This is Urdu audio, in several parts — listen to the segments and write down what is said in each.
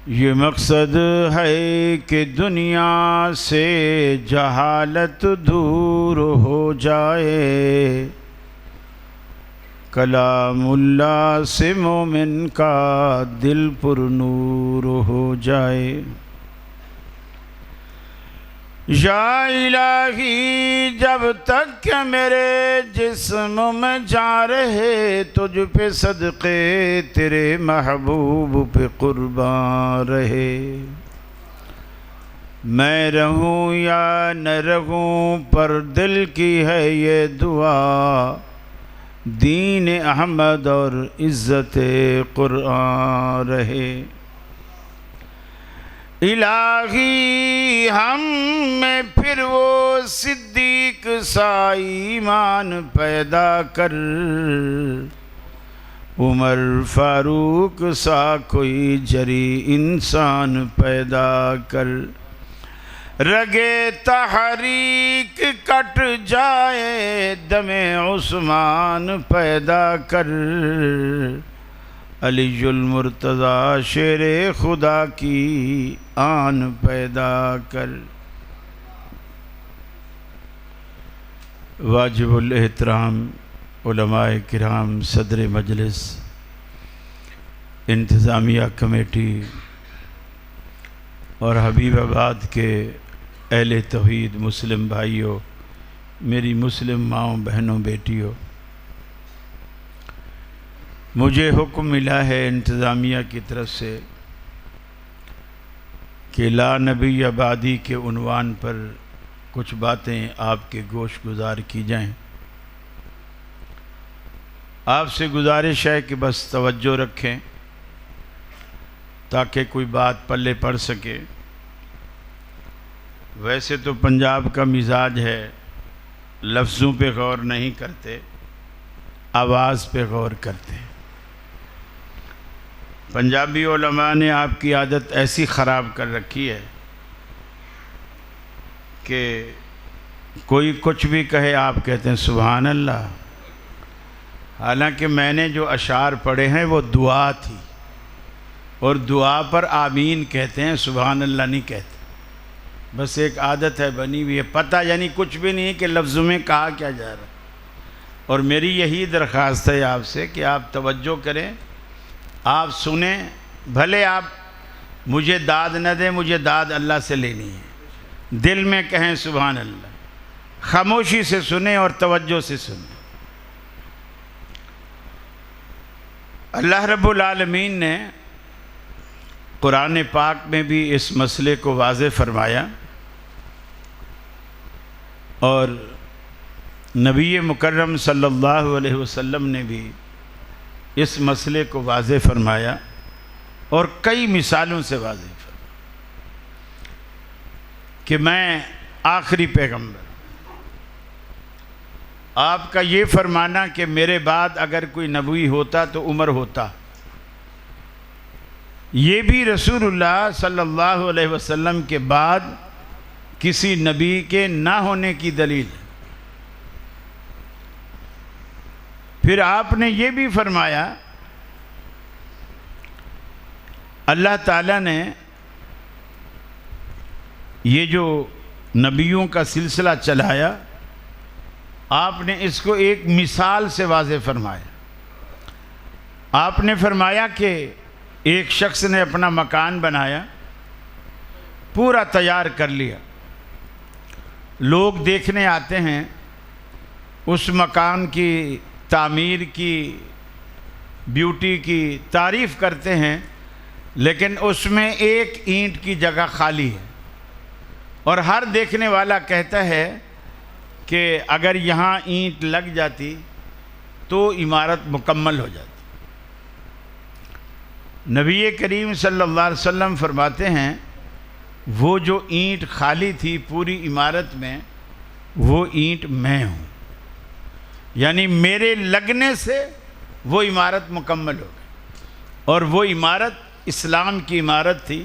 یہ مقصد ہے کہ دنیا سے جہالت دور ہو جائے، کلام اللہ سے مومن کا دل پر نور ہو جائے۔ یا الہی جب تک کہ میرے جسم میں جان رہے، تجھ پہ صدقے تیرے محبوب پہ قربان رہے۔ میں رہوں یا نہ رہوں پر دل کی ہے یہ دعا، دین احمد اور عزت قرآن رہے۔ الہی ہم میں پھر وہ صدیق سا ایمان پیدا کر، عمر فاروق سا کوئی جری انسان پیدا کر، رگے تحریک کٹ جائے دم عثمان پیدا کر، علی المرتضی شیر خدا کی آن پیدا کر۔ واجب الاحترام علماء کرام، صدر مجلس، انتظامیہ کمیٹی اور حبیب آباد کے اہل توحید مسلم بھائیوں، میری مسلم ماؤں بہنوں بیٹیوں، مجھے حکم ملا ہے انتظامیہ کی طرف سے کہ لا نبی بعدی کے عنوان پر کچھ باتیں آپ کے گوش گزار کی جائیں۔ آپ سے گزارش ہے کہ بس توجہ رکھیں تاکہ کوئی بات پلے پڑ سکے۔ ویسے تو پنجاب کا مزاج ہے، لفظوں پہ غور نہیں کرتے، آواز پہ غور کرتے ہیں۔ پنجابی علماء نے آپ کی عادت ایسی خراب کر رکھی ہے کہ کوئی کچھ بھی کہے آپ کہتے ہیں سبحان اللہ، حالانکہ میں نے جو اشعار پڑھے ہیں وہ دعا تھی، اور دعا پر آمین کہتے ہیں، سبحان اللہ نہیں کہتے۔ بس ایک عادت ہے بنی ہوئی ہے، پتہ یعنی کچھ بھی نہیں کہ لفظوں میں کہا کیا جا رہا ہے۔ اور میری یہی درخواست ہے آپ سے کہ آپ توجہ کریں، آپ سنیں، بھلے آپ مجھے داد نہ دیں، مجھے داد اللہ سے لینی ہے، دل میں کہیں سبحان اللہ، خاموشی سے سنیں اور توجہ سے سنیں۔ اللہ رب العالمین نے قرآن پاک میں بھی اس مسئلے کو واضح فرمایا، اور نبی مکرم صلی اللہ علیہ وسلم نے بھی اس مسئلے کو واضح فرمایا، اور کئی مثالوں سے واضح فرمایا کہ میں آخری پیغمبر۔ آپ کا یہ فرمانا کہ میرے بعد اگر کوئی نبی ہوتا تو عمر ہوتا، یہ بھی رسول اللہ صلی اللہ علیہ وسلم کے بعد کسی نبی کے نہ ہونے کی دلیل ہے۔ پھر آپ نے یہ بھی فرمایا، اللہ تعالیٰ نے یہ جو نبیوں کا سلسلہ چلایا، آپ نے اس کو ایک مثال سے واضح فرمایا۔ آپ نے فرمایا کہ ایک شخص نے اپنا مکان بنایا، پورا تیار کر لیا، لوگ دیکھنے آتے ہیں، اس مکان کی تعمیر کی، بیوٹی کی تعریف کرتے ہیں، لیکن اس میں ایک اینٹ کی جگہ خالی ہے، اور ہر دیکھنے والا کہتا ہے کہ اگر یہاں اینٹ لگ جاتی تو عمارت مکمل ہو جاتی۔ نبی کریم صلی اللہ علیہ وسلم فرماتے ہیں وہ جو اینٹ خالی تھی پوری عمارت میں، وہ اینٹ میں ہوں، یعنی میرے لگنے سے وہ عمارت مکمل ہو گئی، اور وہ عمارت اسلام کی عمارت تھی،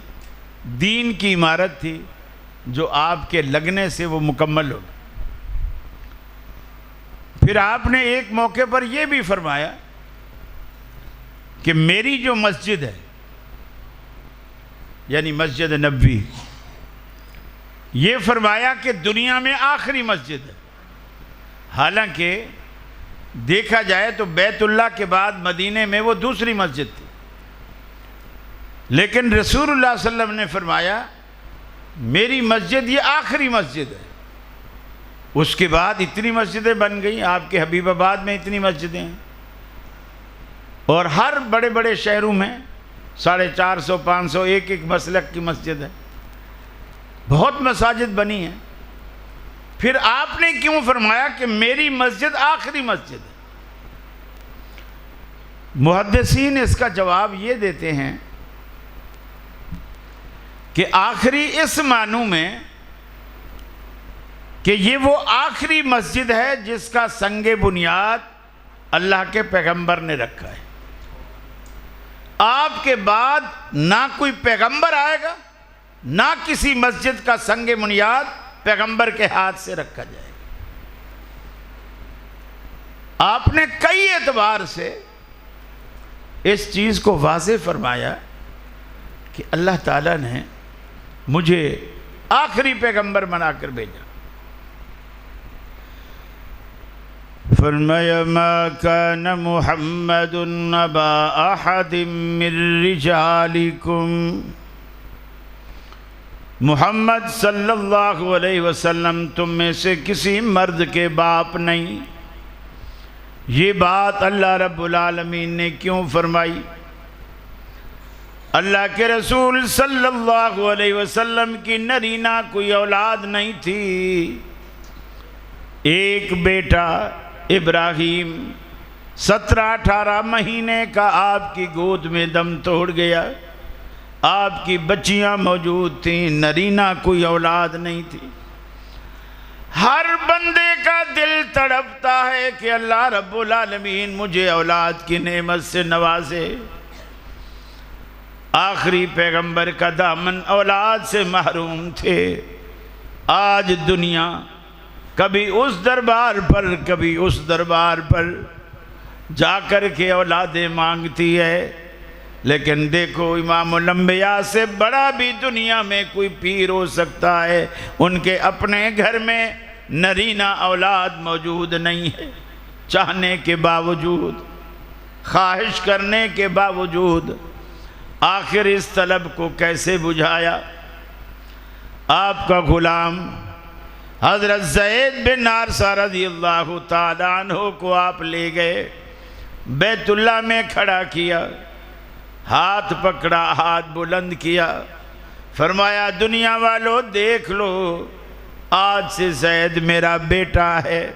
دین کی عمارت تھی، جو آپ کے لگنے سے وہ مکمل ہو گئی۔ پھر آپ نے ایک موقع پر یہ بھی فرمایا کہ میری جو مسجد ہے یعنی مسجد نبوی، یہ فرمایا کہ دنیا میں آخری مسجد ہے۔ حالانکہ دیکھا جائے تو بیت اللہ کے بعد مدینے میں وہ دوسری مسجد تھی، لیکن رسول اللہ صلی اللہ علیہ وسلم نے فرمایا میری مسجد یہ آخری مسجد ہے۔ اس کے بعد اتنی مسجدیں بن گئیں، آپ کے حبیب آباد میں اتنی مسجدیں ہیں، اور ہر بڑے بڑے شہروں میں 450 500 ایک مسلک کی مسجد ہے، بہت مساجد بنی ہیں۔ پھر آپ نے کیوں فرمایا کہ میری مسجد آخری مسجد ہے؟ محدثین اس کا جواب یہ دیتے ہیں کہ آخری اس معنوں میں کہ یہ وہ آخری مسجد ہے جس کا سنگ بنیاد اللہ کے پیغمبر نے رکھا ہے۔ آپ کے بعد نہ کوئی پیغمبر آئے گا، نہ کسی مسجد کا سنگ بنیاد پیغمبر کے ہاتھ سے رکھا جائے گا۔ آپ نے کئی اعتبار سے اس چیز کو واضح فرمایا کہ اللہ تعالیٰ نے مجھے آخری پیغمبر بنا کر بھیجا۔ فرمایا ما کان محمد ابا احد من رجالکم، محمد صلی اللہ علیہ وسلم تم میں سے کسی مرد کے باپ نہیں۔ یہ بات اللہ رب العالمین نے کیوں فرمائی؟ اللہ کے رسول صلی اللہ علیہ وسلم کی نرینہ کوئی اولاد نہیں تھی۔ ایک بیٹا ابراہیم 17-18 مہینے کا آپ کی گود میں دم توڑ گیا، آپ کی بچیاں موجود تھیں، نرینہ کوئی اولاد نہیں تھی۔ ہر بندے کا دل تڑپتا ہے کہ اللہ رب العالمین مجھے اولاد کی نعمت سے نوازے۔ آخری پیغمبر کا دامن اولاد سے محروم تھے۔ آج دنیا کبھی اس دربار پر کبھی اس دربار پر جا کر کے اولادیں مانگتی ہے، لیکن دیکھو امام الانبیاء سے بڑا بھی دنیا میں کوئی پیر ہو سکتا ہے، ان کے اپنے گھر میں نرینہ اولاد موجود نہیں ہے، چاہنے کے باوجود، خواہش کرنے کے باوجود آخر اس طلب کو کیسے بجھایا؟ آپ کا غلام حضرت زید بن حارثہ رضی اللہ تعالیٰ عنہ کو آپ لے گئے، بیت اللہ میں کھڑا کیا، ہاتھ پکڑا، ہاتھ بلند کیا، فرمایا دنیا والو دیکھ لو، آج سے زید میرا بیٹا ہے۔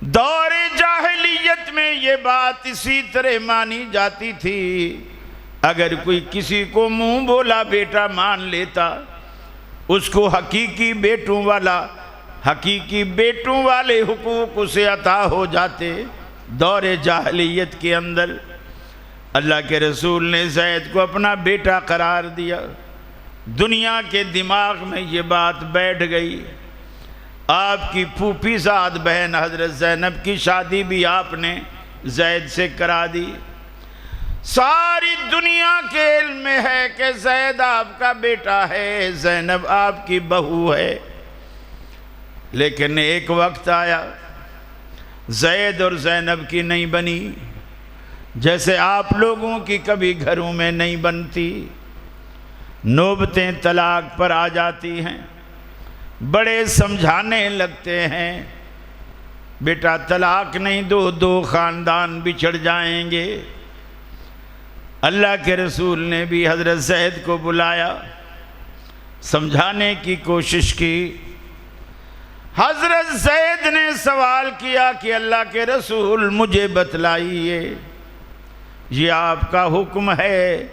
دور جاہلیت میں یہ بات اسی طرح مانی جاتی تھی، اگر کوئی کسی کو منہ بولا بیٹا مان لیتا، اس کو حقیقی بیٹوں والے حقوق اسے عطا ہو جاتے۔ دور جاہلیت کے اندر اللہ کے رسول نے زید کو اپنا بیٹا قرار دیا۔ دنیا کے دماغ میں یہ بات بیٹھ گئی۔ آپ کی پھوپھی زاد بہن حضرت زینب کی شادی بھی آپ نے زید سے کرا دی۔ ساری دنیا کے علم میں ہے کہ زید آپ کا بیٹا ہے، زینب آپ کی بہو ہے، لیکن ایک وقت آیا زید اور زینب کی نہیں بنی، جیسے آپ لوگوں کی کبھی گھروں میں نہیں بنتی۔ نوبتیں طلاق پر آ جاتی ہیں، بڑے سمجھانے لگتے ہیں بیٹا طلاق نہیں دو، دو خاندان بچھڑ جائیں گے۔ اللہ کے رسول نے بھی حضرت زید کو بلایا، سمجھانے کی کوشش کی۔ حضرت زید نے سوال کیا کہ اللہ کے رسول مجھے بتلائیے، یہ آپ کا حکم ہے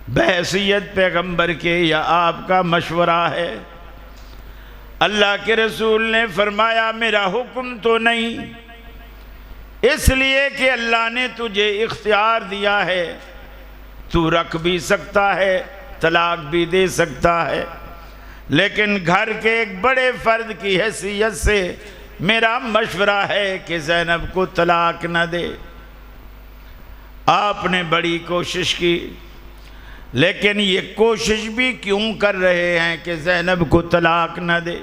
بحیثیت پیغمبر کے یا آپ کا مشورہ ہے؟ اللہ کے رسول نے فرمایا میرا حکم تو نہیں، اس لیے کہ اللہ نے تجھے اختیار دیا ہے، تو رکھ بھی سکتا ہے، طلاق بھی دے سکتا ہے، لیکن گھر کے ایک بڑے فرد کی حیثیت سے میرا مشورہ ہے کہ زینب کو طلاق نہ دے۔ آپ نے بڑی کوشش کی، لیکن یہ کوشش بھی کیوں کر رہے ہیں کہ زینب کو طلاق نہ دے؟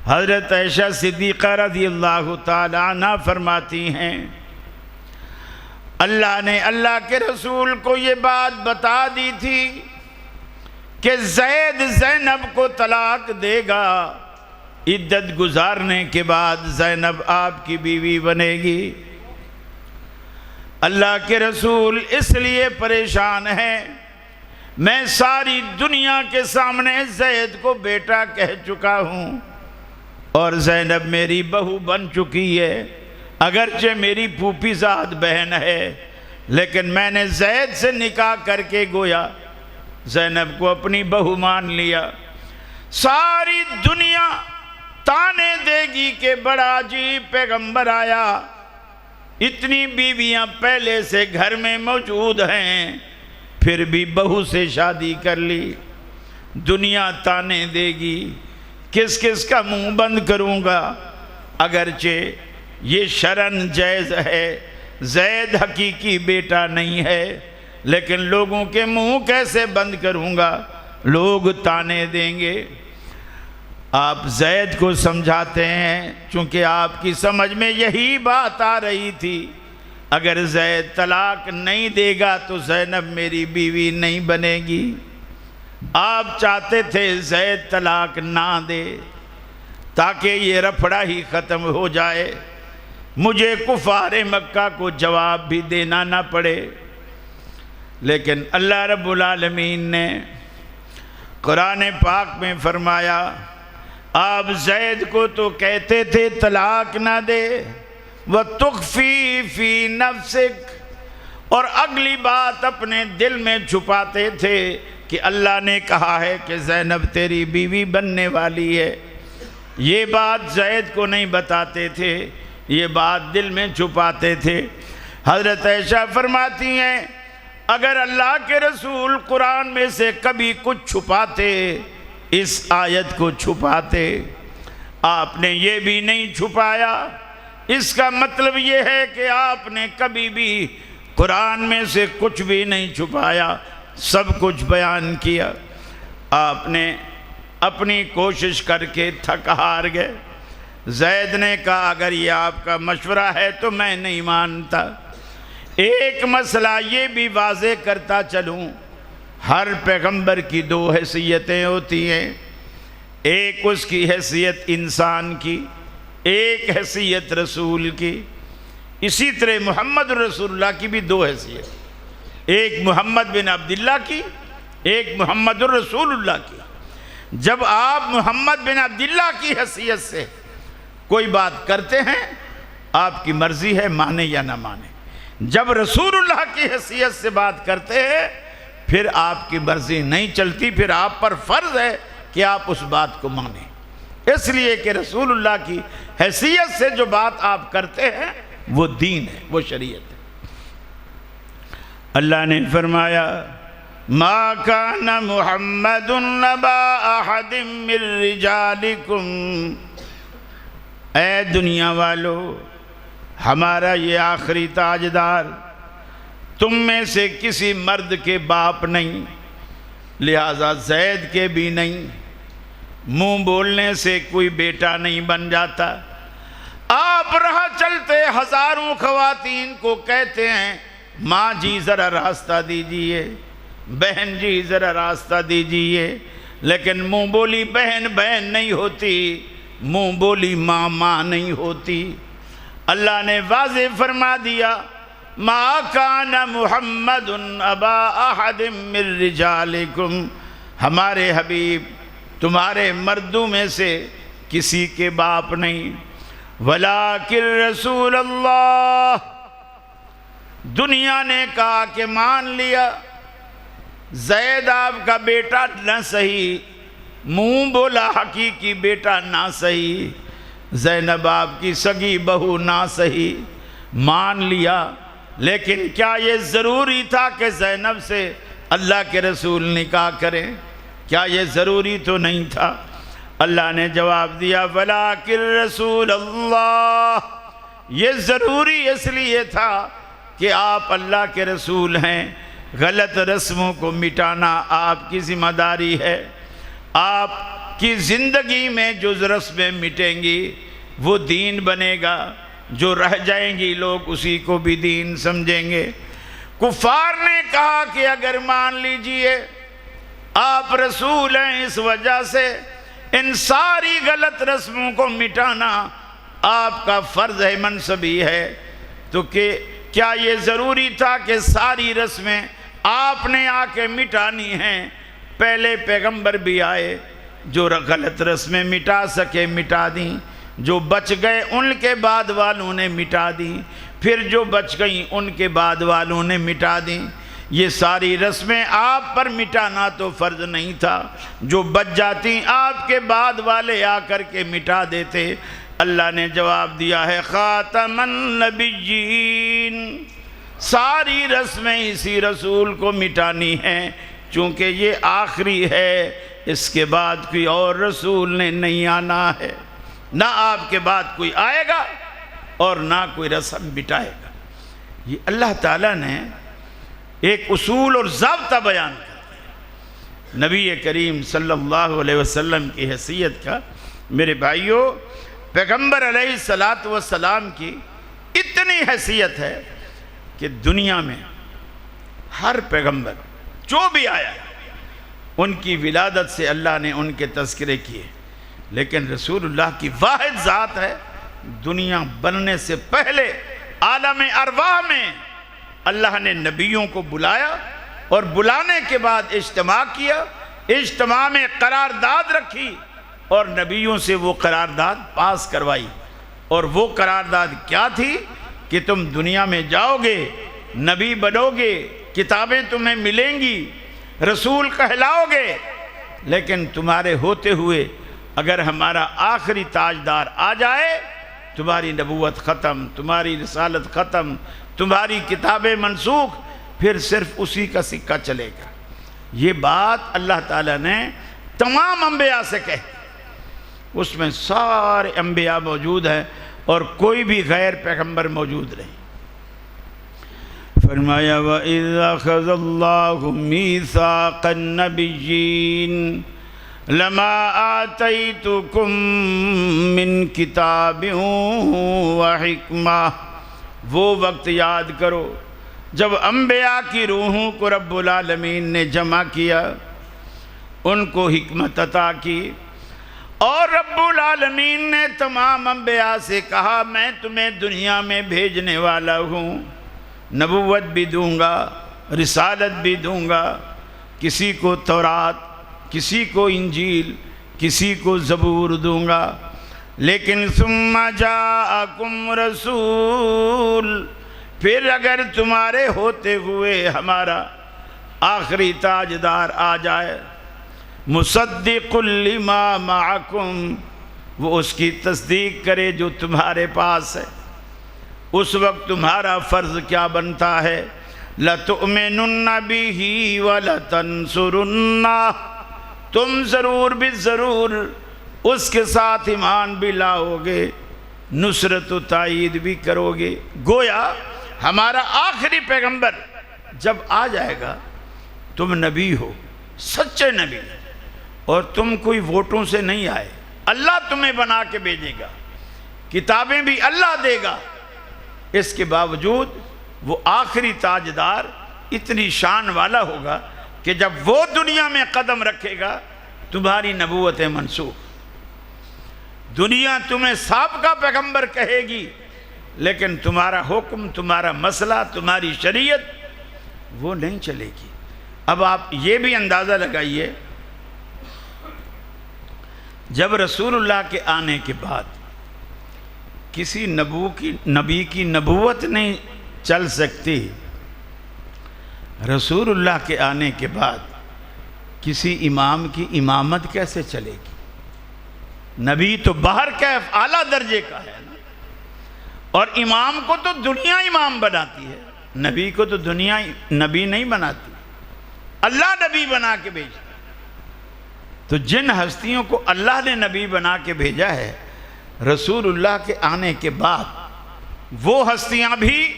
حضرت عائشہ صدیقہ رضی اللہ تعالیٰ عنہ فرماتی ہیں اللہ نے اللہ کے رسول کو یہ بات بتا دی تھی کہ زید زینب کو طلاق دے گا، عدت گزارنے کے بعد زینب آپ کی بیوی بنے گی۔ اللہ کے رسول اس لیے پریشان ہیں، میں ساری دنیا کے سامنے زید کو بیٹا کہہ چکا ہوں اور زینب میری بہو بن چکی ہے، اگرچہ میری پھوپھی زاد بہن ہے، لیکن میں نے زید سے نکاح کر کے گویا زینب کو اپنی بہو مان لیا۔ ساری دنیا تانے دے گی کہ بڑا عجیب پیغمبر آیا، اتنی بیویاں پہلے سے گھر میں موجود ہیں، پھر بھی بہو سے شادی کر لی۔ دنیا تانے دے گی، کس کس کا منہ بند کروں گا؟ اگرچہ یہ شرعاً جائز ہے، زید حقیقی بیٹا نہیں ہے، لیکن لوگوں کے منہ کیسے بند کروں گا؟ لوگ تانے دیں گے۔ آپ زید کو سمجھاتے ہیں، چونکہ آپ کی سمجھ میں یہی بات آ رہی تھی، اگر زید طلاق نہیں دے گا تو زینب میری بیوی نہیں بنے گی۔ آپ چاہتے تھے زید طلاق نہ دے تاکہ یہ رفڑا ہی ختم ہو جائے، مجھے کفار مکہ کو جواب بھی دینا نہ پڑے۔ لیکن اللہ رب العالمین نے قرآن پاک میں فرمایا، آپ زید کو تو کہتے تھے طلاق نہ دے، وَتُخْفِي فِي نَفْسِكَ، اور اگلی بات اپنے دل میں چھپاتے تھے کہ اللہ نے کہا ہے کہ زینب تیری بیوی بننے والی ہے۔ یہ بات زید کو نہیں بتاتے تھے، یہ بات دل میں چھپاتے تھے۔ حضرت عائشہ فرماتی ہیں اگر اللہ کے رسول قرآن میں سے کبھی کچھ چھپاتے، اس آیت کو چھپاتے، آپ نے یہ بھی نہیں چھپایا۔ اس کا مطلب یہ ہے کہ آپ نے کبھی بھی قرآن میں سے کچھ بھی نہیں چھپایا، سب کچھ بیان کیا۔ آپ نے اپنی کوشش کر کے تھک ہار گئے۔ زید نے کہا اگر یہ آپ کا مشورہ ہے تو میں نہیں مانتا۔ ایک مسئلہ یہ بھی واضح کرتا چلوں، ہر پیغمبر کی دو حیثیتیں ہوتی ہیں، ایک اس کی حیثیت انسان کی، ایک حیثیت رسول کی۔ اسی طرح محمد رسول اللہ کی بھی دو حیثیت، ایک محمد بن عبداللہ کی، ایک محمد رسول اللہ کی۔ جب آپ محمد بن عبداللہ کی حیثیت سے کوئی بات کرتے ہیں، آپ کی مرضی ہے مانے یا نہ مانے۔ جب رسول اللہ کی حیثیت سے بات کرتے ہیں، پھر آپ کی مرضی نہیں چلتی، پھر آپ پر فرض ہے کہ آپ اس بات کو مانیں، اس لیے کہ رسول اللہ کی حیثیت سے جو بات آپ کرتے ہیں وہ دین ہے، وہ شریعت ہے۔ اللہ نے فرمایا ما کان محمد نبا احد من رجالکم، اے دنیا والو، ہمارا یہ آخری تاجدار تم میں سے کسی مرد کے باپ نہیں، لہذا زید کے بھی نہیں، منہ بولنے سے کوئی بیٹا نہیں بن جاتا۔ آپ راہ چلتے ہزاروں خواتین کو کہتے ہیں ماں جی ذرا راستہ دیجئے، بہن جی ذرا راستہ دیجئے، لیکن منہ بولی بہن بہن نہیں ہوتی، منہ بولی ماں ماں نہیں ہوتی۔ اللہ نے واضح فرما دیا ما کان محمد ابا احد من رجالکم، ہمارے حبیب تمہارے مردوں میں سے کسی کے باپ نہیں، ولیکن رسول اللہ، دنیا نے کہا کہ مان لیا زید آپ کا بیٹا نہ صحیح، منہ بولا حقیقی بیٹا نہ صحیح، زینب آپ کی سگی بہو نہ صحیح، مان لیا۔ لیکن کیا یہ ضروری تھا کہ زینب سے اللہ کے رسول نکاح کریں؟ کیا یہ ضروری تو نہیں تھا؟ اللہ نے جواب دیا ولیکن رسول اللہ، یہ ضروری اس لیے تھا کہ آپ اللہ کے رسول ہیں، غلط رسموں کو مٹانا آپ کی ذمہ داری ہے۔ آپ کی زندگی میں جو رسمیں مٹیں گی وہ دین بنے گا، جو رہ جائیں گی لوگ اسی کو بھی دین سمجھیں گے۔ کفار نے کہا کہ اگر مان لیجئے آپ رسول ہیں، اس وجہ سے ان ساری غلط رسموں کو مٹانا آپ کا فرض ہے، منصبی ہے، تو کہ کیا یہ ضروری تھا کہ ساری رسمیں آپ نے آ کے مٹانی ہیں؟ پہلے پیغمبر بھی آئے، جو غلط رسمیں مٹا سکے مٹا دیں، جو بچ گئے ان کے بعد والوں نے مٹا دیں، پھر جو بچ گئیں ان کے بعد والوں نے مٹا دیں۔ یہ ساری رسمیں آپ پر مٹانا تو فرض نہیں تھا، جو بچ جاتی آپ کے بعد والے آ کر کے مٹا دیتے۔ اللہ نے جواب دیا ہے خاتم النبیین، ساری رسمیں اسی رسول کو مٹانی ہیں، چونکہ یہ آخری ہے، اس کے بعد کوئی اور رسول نے نہیں آنا ہے، نہ آپ کے بعد کوئی آئے گا اور نہ کوئی رسم مٹائے گا۔ یہ اللہ تعالیٰ نے ایک اصول اور ضابطہ بیان کر نبی کریم صلی اللہ علیہ وسلم کی حیثیت کا۔ میرے بھائیوں، پیغمبر علیہ السلام کی اتنی حیثیت ہے کہ دنیا میں ہر پیغمبر جو بھی آیا ان کی ولادت سے اللہ نے ان کے تذکرے کیے، لیکن رسول اللہ کی واحد ذات ہے، دنیا بننے سے پہلے عالم ارواح میں اللہ نے نبیوں کو بلایا اور بلانے کے بعد اجتماع کیا، اجتماع میں قرارداد رکھی اور نبیوں سے وہ قرارداد پاس کروائی۔ اور وہ قرارداد کیا تھی کہ تم دنیا میں جاؤ گے، نبی بنو گے، کتابیں تمہیں ملیں گی، رسول کہلاؤ گے، لیکن تمہارے ہوتے ہوئے اگر ہمارا آخری تاجدار آ جائے تمہاری نبوت ختم، تمہاری رسالت ختم، تمہاری کتابیں منسوخ، پھر صرف اسی کا سکہ چلے گا۔ یہ بات اللہ تعالیٰ نے تمام انبیاء سے کہی، اس میں سارے انبیاء موجود ہیں اور کوئی بھی غیر پیغمبر موجود نہیں۔ فرمایا وَإِذْ أَخَذَ اللَّهُ مِيثَاقَ النَّبِيِّينَ لَمَا آتَيْتُكُم مِّن كِتَابٍ وَحِكْمَةٍ، وہ وقت یاد کرو جب انبیاء کی روحوں کو رب العالمین نے جمع کیا، ان کو حکمت عطا کی، اور رب العالمین نے تمام انبیاء سے کہا میں تمہیں دنیا میں بھیجنے والا ہوں، نبوت بھی دوں گا، رسالت بھی دوں گا، کسی کو تورات، کسی کو انجیل، کسی کو زبور دوں گا، لیکن ثم جاءکم رسول، پھر اگر تمہارے ہوتے ہوئے ہمارا آخری تاجدار آ جائے، مصدق لما معکم، وہ اس کی تصدیق کرے جو تمہارے پاس ہے، اس وقت تمہارا فرض کیا بنتا ہے؟ لَتُؤْمِنُنَّ بِهِ وَلَتَنْصُرُنَّهُ، تم ضرور بھی ضرور اس کے ساتھ ایمان بھی لاؤ گے، نصرت و تائید بھی کرو گے۔ گویا ہمارا آخری پیغمبر جب آ جائے گا، تم نبی ہو، سچے نبی، اور تم کوئی ووٹوں سے نہیں آئے، اللہ تمہیں بنا کے بھیجے گا، کتابیں بھی اللہ دے گا، اس کے باوجود وہ آخری تاجدار اتنی شان والا ہوگا کہ جب وہ دنیا میں قدم رکھے گا تمہاری نبوتیں منسوخ، دنیا تمہیں سابقہ پیغمبر کہے گی، لیکن تمہارا حکم، تمہارا مسئلہ، تمہاری شریعت وہ نہیں چلے گی۔ اب آپ یہ بھی اندازہ لگائیے، جب رسول اللہ کے آنے کے بعد کسی نبی کی نبوت نہیں چل سکتی، رسول اللہ کے آنے کے بعد کسی امام کی امامت کیسے چلے گی؟ نبی تو باہر کیف اعلیٰ درجے کا ہے نا، اور امام کو تو دنیا امام بناتی ہے، نبی کو تو دنیا نبی نہیں بناتی، اللہ نبی بنا کے بھیجتا۔ تو جن ہستیوں کو اللہ نے نبی بنا کے بھیجا ہے، رسول اللہ کے آنے کے بعد وہ ہستیاں بھی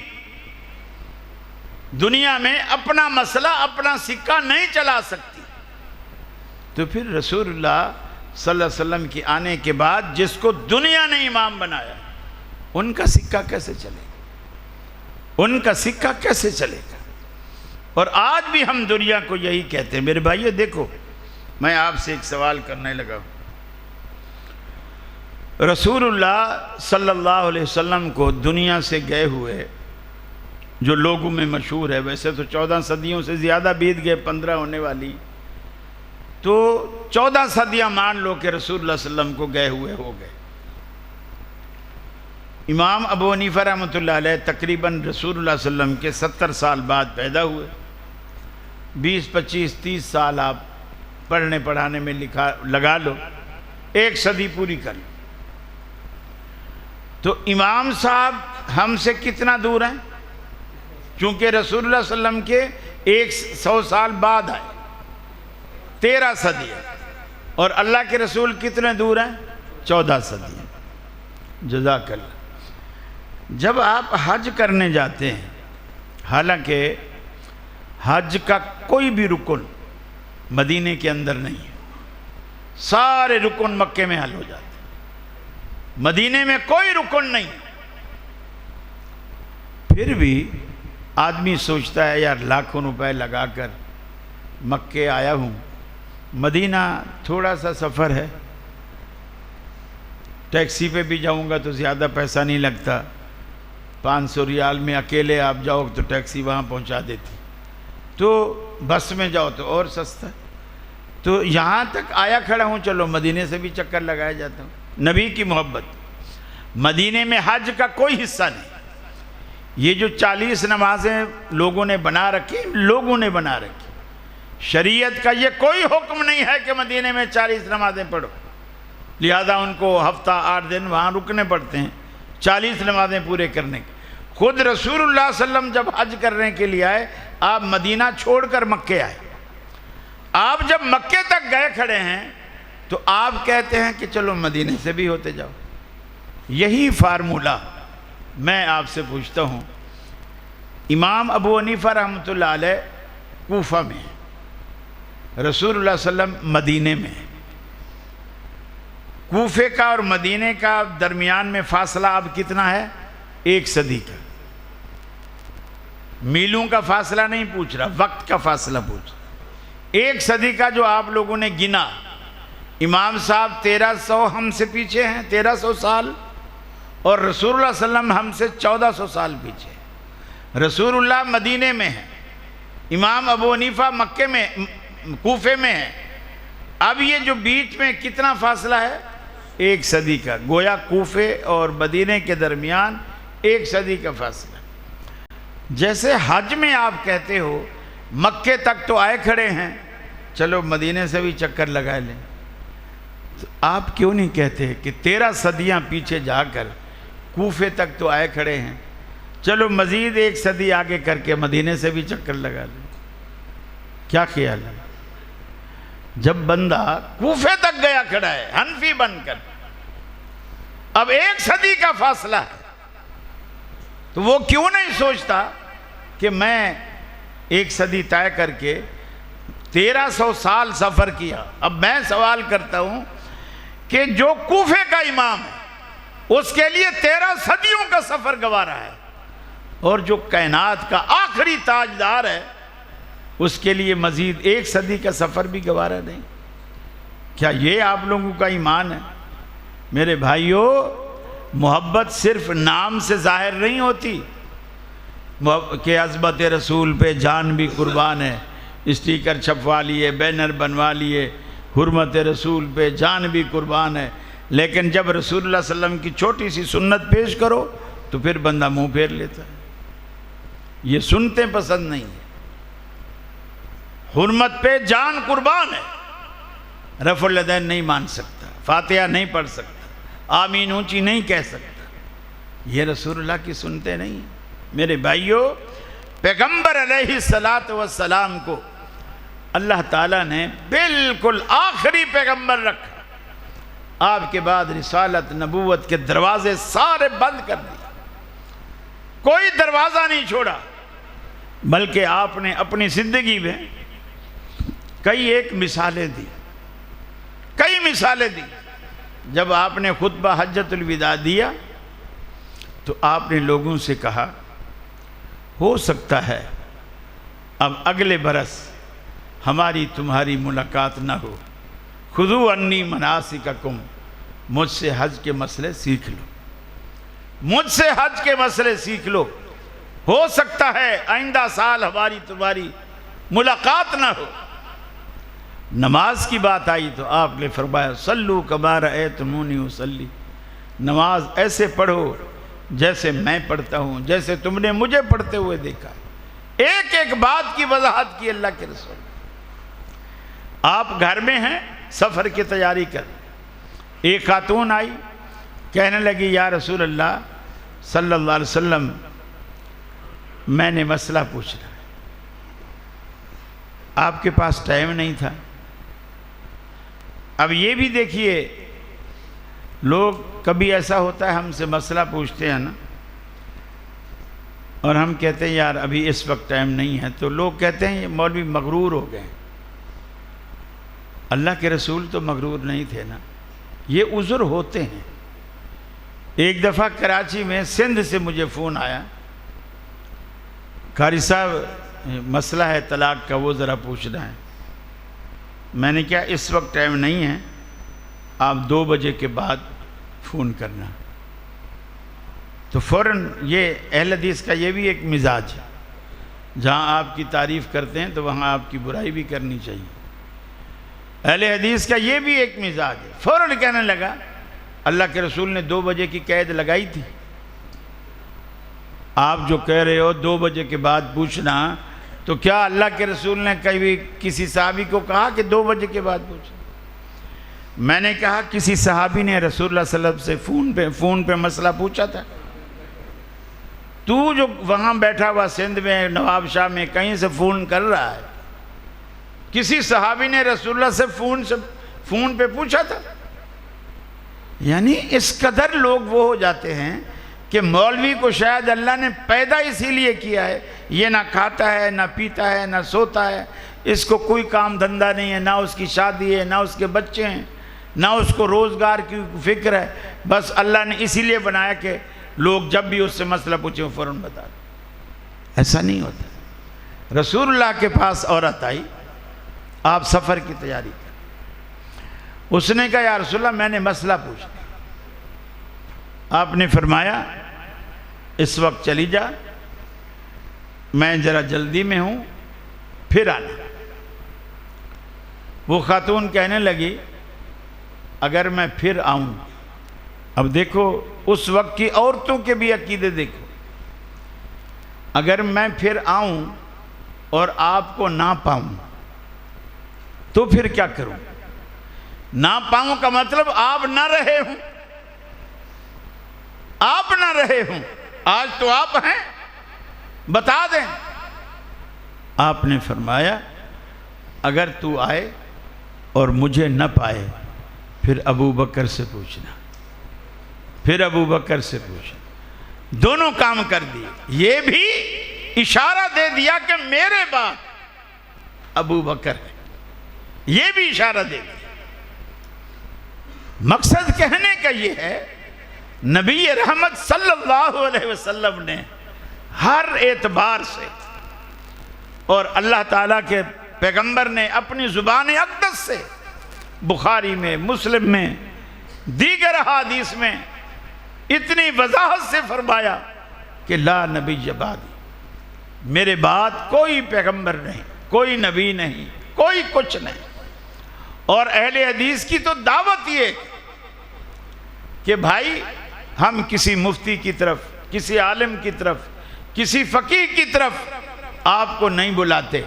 دنیا میں اپنا مسئلہ اپنا سکہ نہیں چلا سکتی، تو پھر رسول اللہ صلی اللہ علیہ وسلم کی آنے کے بعد جس کو دنیا نے امام بنایا ان کا سکہ کیسے چلے گا؟ ان کا سکہ کیسے چلے گا؟ اور آج بھی ہم دنیا کو یہی کہتے ہیں۔ میرے بھائیو دیکھو، میں آپ سے ایک سوال کرنے لگا ہوں۔ رسول اللہ صلی اللہ علیہ وسلم کو دنیا سے گئے ہوئے جو لوگوں میں مشہور ہے، ویسے تو 14 صدیوں سے زیادہ بیت گئے، 15 ہونے والی، تو 14 صدیاں مان لو کہ رسول اللہ صلی اللہ علیہ وسلم کو گئے ہوئے ہو گئے۔ امام ابو حنیفہ رحمۃ اللہ علیہ تقریباً رسول اللہ صلی اللہ علیہ وسلم کے 70 سال بعد پیدا ہوئے، 20 25 30 سال آپ پڑھنے پڑھانے میں لگا لو، 1 صدی پوری کر لو۔ تو امام صاحب ہم سے کتنا دور ہیں؟ چونکہ رسول اللہ صلی اللہ علیہ وسلم کے 100 سال بعد آئے، 13 صدی ہے، اور اللہ کے رسول کتنے دور ہیں؟ 14 صدی ہیں۔ جزاک اللہ۔ جب آپ حج کرنے جاتے ہیں، حالانکہ حج کا کوئی بھی رکن مدینے کے اندر نہیں ہے، سارے رکن مکے میں حل ہو جاتے ہیں، مدینے میں کوئی رکن نہیں۔ پھر بھی آدمی سوچتا ہے یار لاکھوں روپے لگا کر مکے آیا ہوں، مدینہ تھوڑا سا سفر ہے، ٹیکسی پہ بھی جاؤں گا تو زیادہ پیسہ نہیں لگتا، 500 ریال میں اکیلے آپ جاؤ تو ٹیکسی وہاں پہنچا دیتی، تو بس میں جاؤ تو اور سستا، تو یہاں تک آیا کھڑا ہوں، چلو مدینے سے بھی چکر لگایا جاتا ہوں۔ نبی کی محبت، مدینے میں حج کا کوئی حصہ نہیں۔ یہ جو 40 نمازیں لوگوں نے بنا رکھی، لوگوں نے بنا رکھی، شریعت کا یہ کوئی حکم نہیں ہے کہ مدینے میں 40 نمازیں پڑھو، لہذا ان کو ہفتہ 8 دن وہاں رکنے پڑتے ہیں 40 نمازیں پورے کرنے کے۔ خود رسول اللہ صلی اللہ علیہ وسلم جب حج کرنے کے لیے آئے، آپ مدینہ چھوڑ کر مکے آئے، آپ جب مکے تک گئے کھڑے ہیں تو آپ کہتے ہیں کہ چلو مدینے سے بھی ہوتے جاؤ۔ یہی فارمولہ میں آپ سے پوچھتا ہوں، امام ابو حنیفہ رحمۃ اللہ علیہ کوفہ میں ہیں، رسول اللہ صلی اللہ علیہ وسلم مدینے میں ہیں، کوفے کا اور مدینے کا درمیان میں فاصلہ اب کتنا ہے؟ 1 صدی کا۔ میلوں کا فاصلہ نہیں پوچھ رہا، وقت کا فاصلہ پوچھ رہا۔ 1 صدی کا جو آپ لوگوں نے گنا، امام صاحب 1300 ہم سے پیچھے ہیں، 1300 سال، اور رسول اللہ صلی اللہ علیہ وسلم ہم سے 1400 سال پیچھے ہیں۔ رسول اللہ مدینے میں ہیں، امام ابو حنیفہ مکے میں کوفے میں ہیں، اب یہ جو بیچ میں کتنا فاصلہ ہے؟ 1 صدی کا، گویا کوفے اور مدینے کے درمیان 1 صدی کا فاصلہ۔ جیسے حج میں آپ کہتے ہو مکے تک تو آئے کھڑے ہیں، چلو مدینے سے بھی چکر لگا لیں، تو آپ کیوں نہیں کہتے کہ 13 صدیاں پیچھے جا کر کوفے تک تو آئے کھڑے ہیں، چلو مزید 1 صدی آگے کر کے مدینے سے بھی چکر لگا لیں؟ کیا خیال ہے؟ جب بندہ کوفے تک گیا کھڑا ہے حنفی بن کر، اب 1 صدی کا فاصلہ ہے، تو وہ کیوں نہیں سوچتا کہ میں 1 صدی طے کر کے 1300 سال سفر کیا؟ اب میں سوال کرتا ہوں کہ جو کوفے کا امام ہے اس کے لیے 13 صدیوں کا سفر گوارا ہے، اور جو کائنات کا آخری تاجدار ہے اس کے لیے مزید 1 صدی کا سفر بھی گوارا نہیں؟ کیا یہ آپ لوگوں کا ایمان ہے؟ میرے بھائیو، محبت صرف نام سے ظاہر نہیں ہوتی کہ عظمت رسول پہ جان بھی قربان ہے، اسٹیکر چھپوا لیے، بینر بنوا لیے، حرمت رسول پہ جان بھی قربان ہے، لیکن جب رسول اللہ صلی اللہ علیہ وسلم کی چھوٹی سی سنت پیش کرو تو پھر بندہ منہ پھیر لیتا ہے، یہ سنتیں پسند نہیں ہیں۔ حرمت پہ جان قربان ہے، رفع الیدین نہیں مان سکتا، فاتحہ نہیں پڑھ سکتا، آمین اونچی نہیں کہہ سکتا، یہ رسول اللہ کی سنتیں نہیں ہیں۔ میرے بھائیو، پیغمبر علیہ السلام کو اللہ تعالیٰ نے بالکل آخری پیغمبر رکھا، آپ کے بعد رسالت نبوت کے دروازے سارے بند کر دیے، کوئی دروازہ نہیں چھوڑا۔ بلکہ آپ نے اپنی زندگی میں کئی ایک مثالیں دی، کئی مثالیں دی۔ جب آپ نے خطبہ حجۃ الوداع دیا تو آپ نے لوگوں سے کہا ہو سکتا ہے اب اگلے برس ہماری تمہاری ملاقات نہ ہو، خذوا عنی مناسککم، مجھ سے حج کے مسئلے سیکھ لو، مجھ سے حج کے مسئلے سیکھ لو، ہو سکتا ہے آئندہ سال ہماری تمہاری ملاقات نہ ہو۔ نماز کی بات آئی تو آپ نے فرمایا صلو کما رأیتمونی اصلی، نماز ایسے پڑھو جیسے میں پڑھتا ہوں، جیسے تم نے مجھے پڑھتے ہوئے دیکھا۔ ایک ایک بات کی وضاحت کی اللہ کے رسول۔ آپ گھر میں ہیں، سفر کی تیاری کر، ایک خاتون آئی، کہنے لگی یا رسول اللہ صلی اللہ علیہ وسلم میں نے مسئلہ پوچھنا ہے۔ آپ کے پاس ٹائم نہیں تھا۔ اب یہ بھی دیکھیے، لوگ کبھی ایسا ہوتا ہے ہم سے مسئلہ پوچھتے ہیں نا، اور ہم کہتے ہیں یار ابھی اس وقت ٹائم نہیں ہے، تو لوگ کہتے ہیں یہ مولوی مغرور ہو گئے۔ اللہ کے رسول تو مغرور نہیں تھے نا، یہ عذر ہوتے ہیں۔ ایک دفعہ کراچی میں سندھ سے مجھے فون آیا، قاری صاحب مسئلہ ہے طلاق کا، وہ ذرا پوچھنا ہے۔ میں نے کہا اس وقت ٹائم نہیں ہے، آپ 2 بجے کے بعد فون کرنا۔ تو فوراً یہ اہل حدیث کا یہ بھی ایک مزاج ہے، جہاں آپ کی تعریف کرتے ہیں تو وہاں آپ کی برائی بھی کرنی چاہیے۔ اہل حدیث کا یہ بھی ایک مزاج ہے۔ فوراً کہنے لگا اللہ کے رسول نے 2 بجے کی قید لگائی تھی، آپ جو کہہ رہے ہو 2 بجے کے بعد پوچھنا، تو کیا اللہ کے رسول نے کبھی کسی صحابی کو کہا کہ 2 بجے کے بعد پوچھنا؟ میں نے کہا کسی صحابی نے رسول اللہ صلی اللہ علیہ وسلم سے فون پہ مسئلہ پوچھا تھا؟ تو جو وہاں بیٹھا ہوا سندھ میں، نواب شاہ میں، کہیں سے فون کر رہا ہے، کسی صحابی نے رسول اللہ سے فون پہ پوچھا تھا؟ یعنی اس قدر لوگ وہ ہو جاتے ہیں کہ مولوی کو شاید اللہ نے پیدا اسی لیے کیا ہے، یہ نہ کھاتا ہے، نہ پیتا ہے، نہ سوتا ہے، اس کو کوئی کام دھندہ نہیں ہے، نہ اس کی شادی ہے، نہ اس کے بچے ہیں، نہ اس کو روزگار کی فکر ہے، بس اللہ نے اسی لیے بنایا کہ لوگ جب بھی اس سے مسئلہ پوچھیں وہ فوراً بتا دیں۔ ایسا نہیں ہوتا۔ رسول اللہ کے پاس عورت آئی، آپ سفر کی تیاری کر، اس نے کہا یا رسول اللہ میں نے مسئلہ پوچھا۔ آپ نے فرمایا اس وقت چلی جا، میں ذرا جلدی میں ہوں، پھر آنا۔ وہ خاتون کہنے لگی اگر میں پھر آؤں، اب دیکھو اس وقت کی عورتوں کے بھی عقیدے دیکھو، اگر میں پھر آؤں اور آپ کو نہ پاؤں تو پھر کیا کروں؟ نہ پاؤں کا مطلب آپ نہ رہے ہوں، آپ نہ رہے ہوں، آج تو آپ ہیں، بتا دیں۔ آپ نے فرمایا اگر تو آئے اور مجھے نہ پائے پھر ابو بکر سے پوچھنا، پھر ابو بکر سے پوچھنا۔ دونوں کام کر دیے، یہ بھی اشارہ دے دیا کہ میرے بعد ابو بکر ہے، یہ بھی اشارہ دے دیا۔ مقصد کہنے کا یہ ہے نبی رحمت صلی اللہ علیہ وسلم نے ہر اعتبار سے، اور اللہ تعالیٰ کے پیغمبر نے اپنی زبان اقدس سے بخاری میں، مسلم میں، دیگر احادیث میں اتنی وضاحت سے فرمایا کہ لا نبی بعدی، میرے بعد کوئی پیغمبر نہیں، کوئی نبی نہیں، کوئی کچھ نہیں۔ اور اہل حدیث کی تو دعوت یہ کہ بھائی ہم کسی مفتی کی طرف، کسی عالم کی طرف، کسی فقیہ کی طرف آپ کو نہیں بلاتے،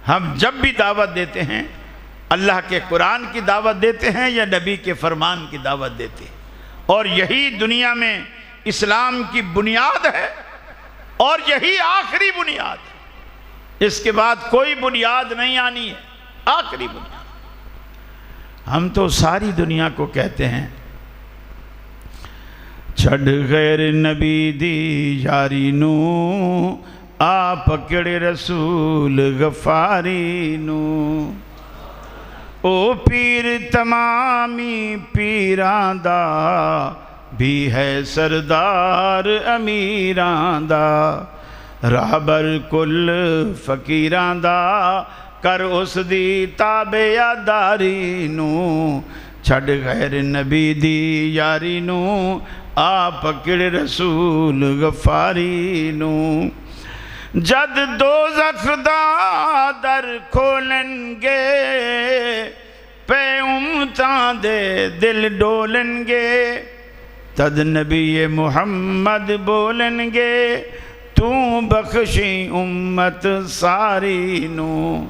ہم جب بھی دعوت دیتے ہیں اللہ کے قرآن کی دعوت دیتے ہیں یا نبی کے فرمان کی دعوت دیتے ہیں، اور یہی دنیا میں اسلام کی بنیاد ہے، اور یہی آخری بنیاد ہے، اس کے بعد کوئی بنیاد نہیں آنی ہے، آخری بنیاد۔ ہم تو ساری دنیا کو کہتے ہیں چھڑ غیر نبی دی یاری نو آ پکڑ رسول غفاری نو او پیر تمامی پیران دا بھی ہے سردار امیران دا رہبر کل فقیران دا کر اس دی تابعداری نو چھڑ غیر نبی دی یاری نو آ پکڑ رسول غفاری نو جد دوزخ دا در کھولن گے پہ امتاں دے دل ڈولن گے تد نبی محمد بولن گے تو بخشی امت ساری نو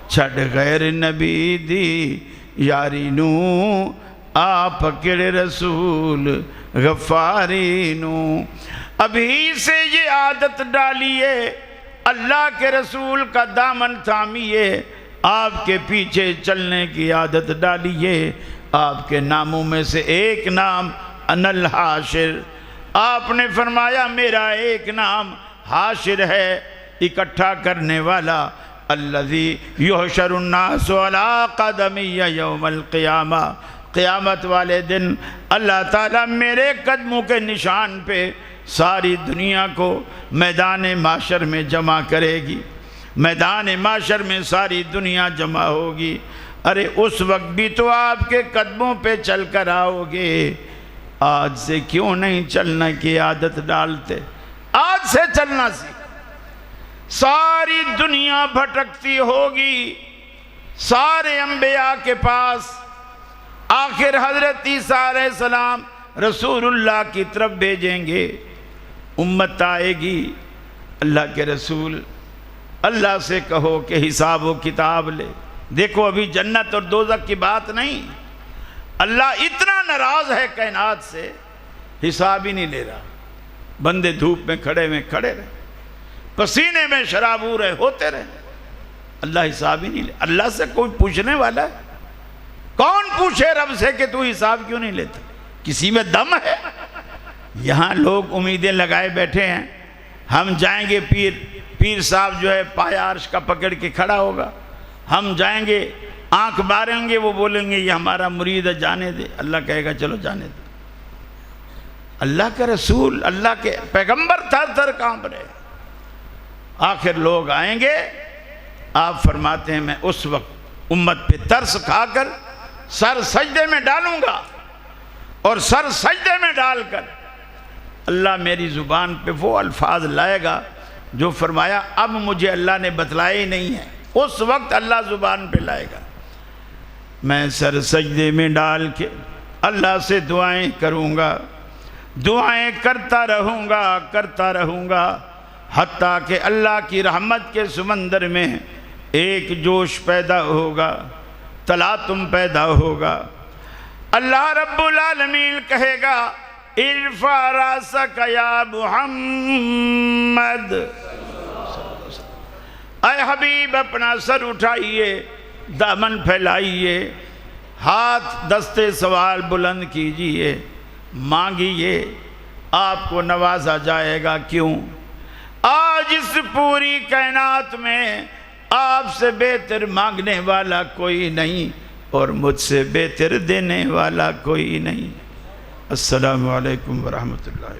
چھڑ غیر نبی دی یاری نو آ پکڑ رسول غفاری نو ابھی سے یہ عادت ڈالیے اللہ کے رسول کا دامن تھامیے آپ کے پیچھے چلنے کی عادت ڈالیے آپ کے ناموں میں سے ایک نام انا الحاشر آپ نے فرمایا میرا ایک نام حاشر ہے اکٹھا کرنے والا الذی یحشر الناس علی قدمی یوم القیامہ قیامت والے دن اللہ تعالیٰ میرے قدموں کے نشان پہ ساری دنیا کو میدان معاشر میں جمع کرے گی میدان معاشر میں ساری دنیا جمع ہوگی ارے اس وقت بھی تو آپ کے قدموں پہ چل کر آؤ گے آج سے کیوں نہیں چلنا کی عادت ڈالتے آج سے چلنا سیکھ ساری دنیا بھٹکتی ہوگی سارے انبیاء کے پاس آخر حضرت عیسیٰ علیہ السلام رسول اللہ کی طرف بھیجیں گے امت آئے گی اللہ کے رسول اللہ سے کہو کہ حساب و کتاب لے دیکھو ابھی جنت اور دوزخ کی بات نہیں اللہ اتنا ناراض ہے کائنات سے حساب ہی نہیں لے رہا بندے دھوپ میں کھڑے رہے پسینے میں شرابور ہوتے رہے اللہ حساب ہی نہیں لے اللہ سے کوئی پوچھنے والا ہے کون پوچھے رب سے کہ تو حساب کیوں نہیں لیتا کسی میں دم ہے یہاں لوگ امیدیں لگائے بیٹھے ہیں ہم جائیں گے پیر صاحب جو ہے پایا عرش کا پکڑ کے کھڑا ہوگا ہم جائیں گے آنکھ ماریں گے وہ بولیں گے یہ ہمارا مرید ہے جانے دے اللہ کہے گا چلو جانے دے اللہ کا رسول اللہ کے پیغمبر تھر تھر کانپ رہے آخر لوگ آئیں گے آپ فرماتے ہیں میں اس وقت امت پہ ترس کھا کر سر سجدے میں ڈالوں گا اور سر سجدے میں ڈال کر اللہ میری زبان پہ وہ الفاظ لائے گا جو فرمایا اب مجھے اللہ نے بتلائے ہی نہیں ہے اس وقت اللہ زبان پہ لائے گا میں سر سجدے میں ڈال کے اللہ سے دعائیں کروں گا دعائیں کرتا رہوں گا حتیٰ کہ اللہ کی رحمت کے سمندر میں ایک جوش پیدا ہوگا تلاطم پیدا ہوگا اللہ رب العالمین کہے گا ارفع راسک یا محمد اے حبیب اپنا سر اٹھائیے دامن پھیلائیے ہاتھ دستے سوال بلند کیجئے مانگیے آپ کو نوازا جائے گا کیوں آج اس پوری کائنات میں آپ سے بہتر مانگنے والا کوئی نہیں اور مجھ سے بہتر دینے والا کوئی نہیں السلام علیکم ورحمۃ اللہ